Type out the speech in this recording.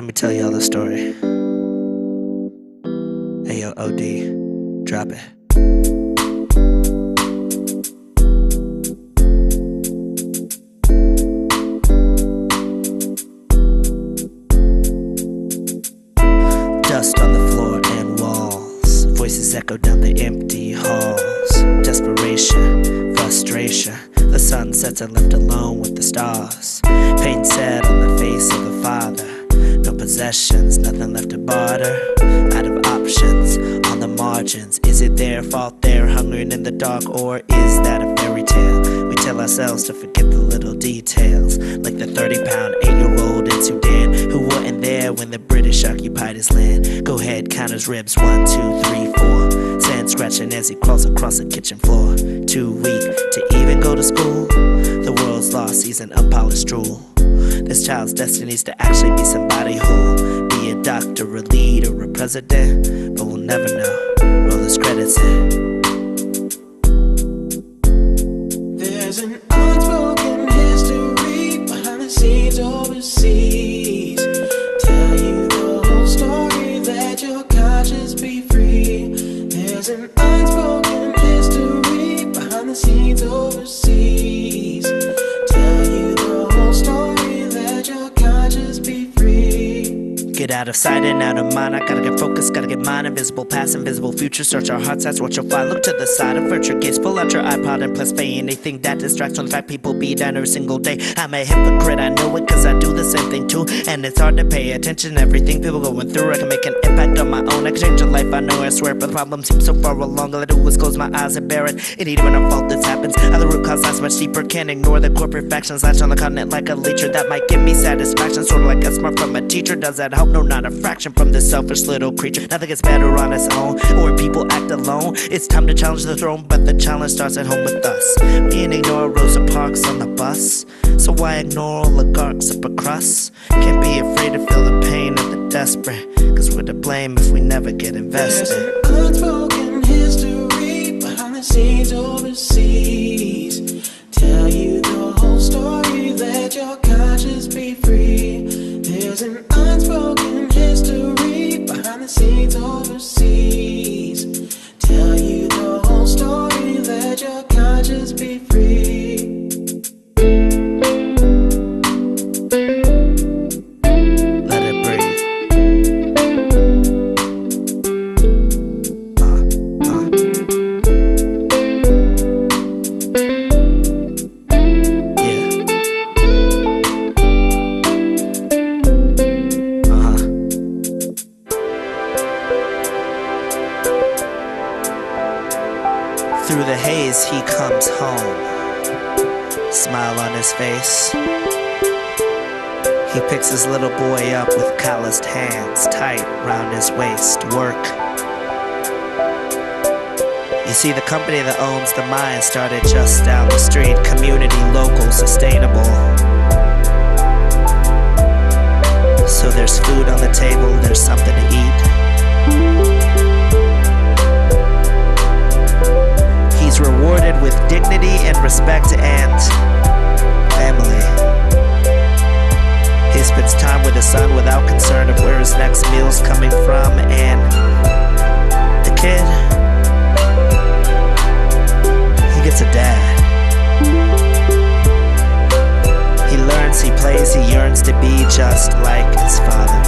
Let me tell y'all the story. Hey yo, OD, drop it. Dust on the floor and walls, voices echo down the empty halls. Desperation, frustration, the sun sets and left alone with the stars. Pain set on the face of the father. No possessions, nothing left to barter. Out of options, on the margins. Is it their fault they're hungering in the dark, or is that a fairy tale? We tell ourselves to forget the little details, like the 30-pound 8-year-old in Sudan who wasn't there when the British occupied his land. Go ahead, count his ribs, 1, 2, 3, 4. Sand scratching as he crawls across the kitchen floor. Too weak to even go to school. The world's lost, he's an unpolished drool. This child's destiny's to actually be somebody who'll be a doctor, a leader, or a president, but we'll never know. Roll his credits in. There's an unspoken history behind the scenes overseas. Tell you the whole story, let your conscience be free. There's an unspoken history behind the scenes overseas. Tell you the whole story, let your conscience be free. Get out of sight and out of mind, I gotta get focused, gotta get mine. Invisible past, invisible future, search our hearts, that's what you'll find. Look to the side of Vulture gates, pull out your iPod and press play. Anything that distracts from the fact people be down every single day. I'm a hypocrite, I know it, cause I do the same thing too. And it's hard to pay attention to everything people going through. I can make an impact on my own, I can change a life, I know, I swear. But the problem seems so far along, all I do is close my eyes and bear it. It ain't even a fault this happens, how the root cause lies much deeper. Can't ignore the corporate factions, latch on the continent like a leecher. That might give me satisfaction, sorta like a smart from a teacher. Does that help? No, not a fraction from this selfish little creature. Nothing gets better on its own, or people act alone. It's time to challenge the throne, but the challenge starts at home with us. We ain't ignore Rosa Parks on the bus, so why ignore oligarchs upper crust? Can't be afraid to feel the pain of the desperate, cause we're to blame if we never get invested. There's an unspoken history behind the scenes overseas. Tell you the whole story, let your conscience be free. There's an unspoken history behind the scenes overseas. Tell you the whole story, let your conscience be free. Let it breathe. Through the haze he comes home, smile on his face. He picks his little boy up with calloused hands tight round his waist. Work. You see, the company that owns the mine started just down the street. Community, local, sustainable. So there's food on the table, there's something to eat. He's rewarded with dignity and respect and family. He spends time with his son without concern of where his next meal's coming from. And the kid, he gets a dad. He learns, he plays, he yearns to be just like his father.